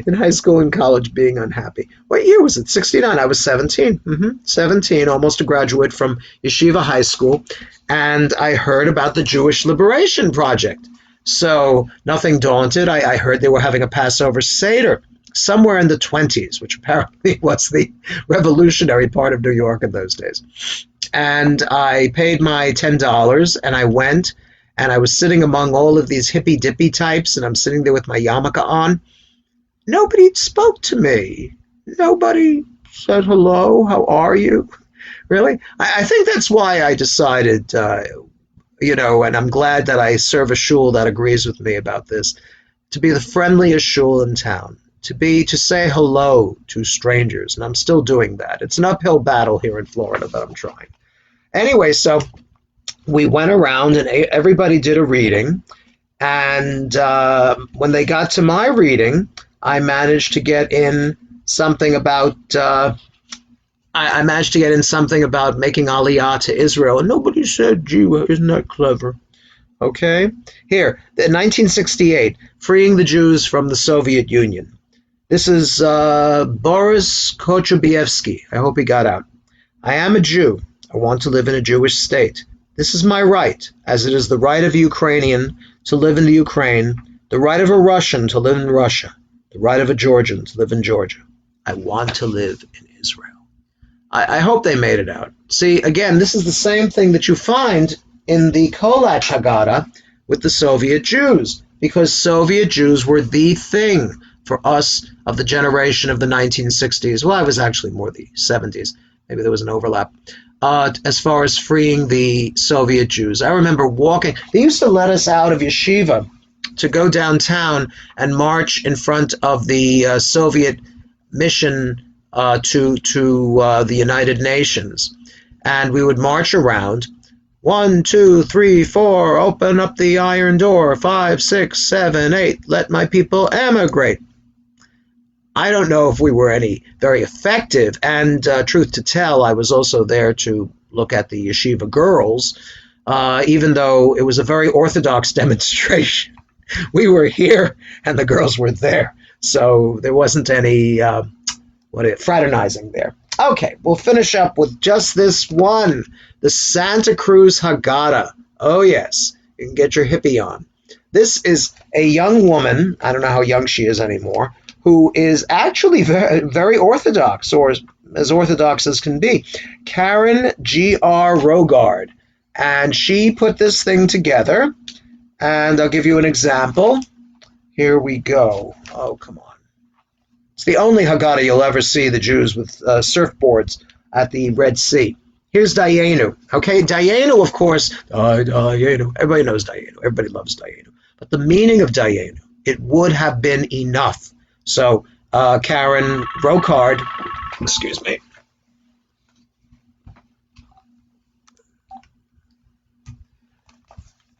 Speaker 1: in high school and college being unhappy. What year was it? 69. I was 17. 17, almost a graduate from Yeshiva High School. And I heard about the Jewish Liberation Project. So nothing daunted. I heard they were having a Passover Seder somewhere in the 20s, which apparently was the revolutionary part of New York in those days. And I paid my $10 and I went. And I was sitting among all of these hippy-dippy types, and I'm sitting there with my yarmulke on. Nobody spoke to me. Nobody said hello, how are you? Really? I think that's why I decided, and I'm glad that I serve a shul that agrees with me about this, to be the friendliest shul in town, to say hello to strangers, and I'm still doing that. It's an uphill battle here in Florida, but I'm trying. Anyway, so we went around and everybody did a reading, and when they got to my reading, I managed to get in something about making Aliyah to Israel, and nobody said, "Gee, well, isn't that clever?" Okay, here, in 1968, freeing the Jews from the Soviet Union. This is Boris Kochubievsky. I hope he got out. I am a Jew. I want to live in a Jewish state. This is my right, as it is the right of a Ukrainian to live in the Ukraine, the right of a Russian to live in Russia, the right of a Georgian to live in Georgia. I want to live in Israel. I hope they made it out. See, again, this is the same thing that you find in the Kolach Haggadah with the Soviet Jews, because Soviet Jews were the thing for us of the generation of the 1960s. Well, I was actually more the 70s. Maybe there was an overlap. As far as freeing the Soviet Jews. I remember walking. They used to let us out of yeshiva to go downtown and march in front of the Soviet mission to the United Nations. And we would march around. 1, 2, 3, 4, open up the iron door. 5, 6, 7, 8, let my people emigrate. I don't know if we were any very effective, and truth to tell, I was also there to look at the yeshiva girls, even though it was a very orthodox demonstration. We were here, and the girls were there, so there wasn't any fraternizing there. Okay, we'll finish up with just this one, the Santa Cruz Haggadah. Oh yes, you can get your hippie on. This is a young woman, I don't know how young she is anymore, who is actually very, very orthodox, or as orthodox as can be. Karen G.R. Rogard. And she put this thing together, and I'll give you an example. Here we go. Oh, come on. It's the only Haggadah you'll ever see the Jews with surfboards at the Red Sea. Here's Dayenu. Okay, Dayenu, of course, Dayenu. Everybody knows Dayenu. Everybody loves Dayenu. But the meaning of Dayenu, it would have been enough. So Karen Rocard, excuse me.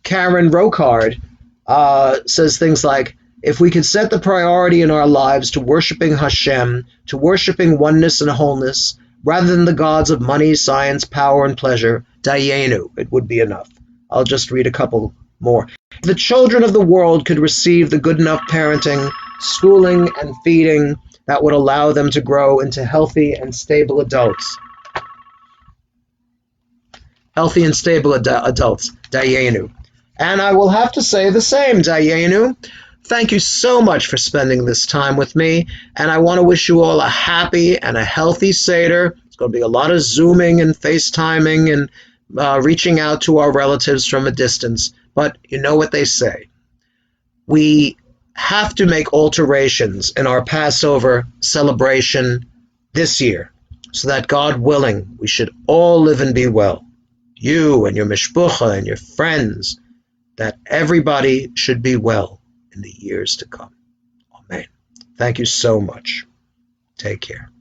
Speaker 1: Karen Rocard says things like, if we could set the priority in our lives to worshiping Hashem, to worshiping oneness and wholeness, rather than the gods of money, science, power, and pleasure, Dayenu, it would be enough. I'll just read a couple more. If the children of the world could receive the good enough parenting, schooling, and feeding that would allow them to grow into healthy and stable adults. Healthy and stable adults, Dayenu. And I will have to say the same, Dayenu. Thank you so much for spending this time with me, and I want to wish you all a happy and a healthy Seder. It's going to be a lot of Zooming and FaceTiming and reaching out to our relatives from a distance, but you know what they say. We have to make alterations in our Passover celebration this year, so that, God willing, we should all live and be well. You and your mishpucha and your friends, that everybody should be well in the years to come. Amen. Thank you so much. Take care.